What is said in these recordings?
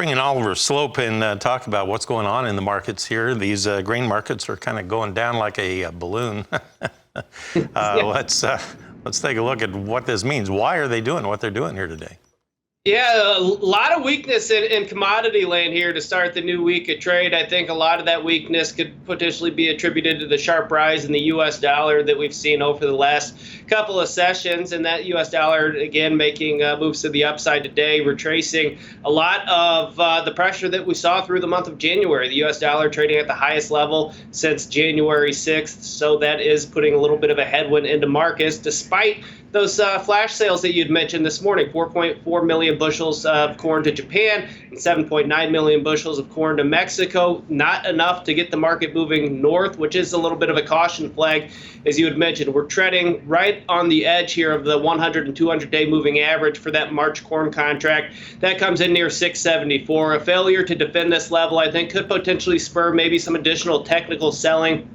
bring in Oliver Sloup and talk about what's going on in the markets here. These grain markets are kind of going down like a balloon. Let's take a look at what this means. Why are they doing what they're doing here today? Yeah, a lot of weakness in commodity land here to start the new week of trade. I think a lot of that weakness could potentially be attributed to the sharp rise in the U.S. dollar that we've seen over the last couple of sessions. And that U.S. dollar, again, making moves to the upside today, retracing a lot of the pressure that we saw through the month of January. The U.S. dollar trading at the highest level since January 6th. So that is putting a little bit of a headwind into markets, despite those flash sales that you'd mentioned this morning, 4.4 million bushels of corn to Japan and 7.9 million bushels of corn to Mexico. Not enough to get the market moving north, which is a little bit of a caution flag. As you had mentioned, we're treading right on the edge here of the 100 and 200-day moving average for that March corn contract. That comes in near 674. A failure to defend this level, I think, could potentially spur maybe some additional technical selling,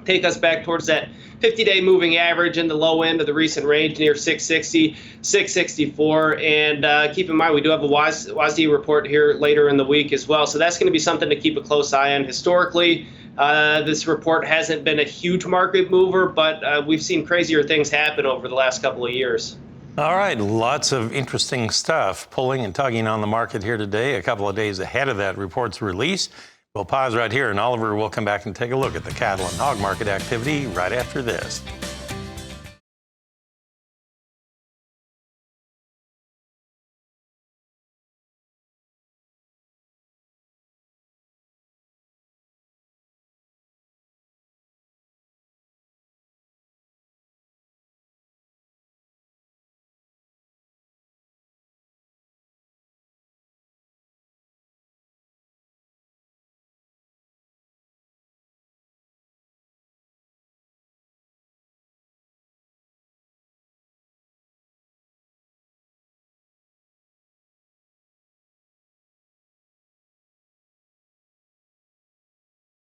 take us back towards that 50-day moving average in the low end of the recent range near 660, 664. And keep in mind, we do have a WASDE report here later in the week as well. So that's going to be something to keep a close eye on. Historically, this report hasn't been a huge market mover, but we've seen crazier things happen over the last couple of years. All right, lots of interesting stuff pulling and tugging on the market here today, a couple of days ahead of that report's release. We'll pause right here, and Oliver will come back and take a look at the cattle and hog market activity right after this.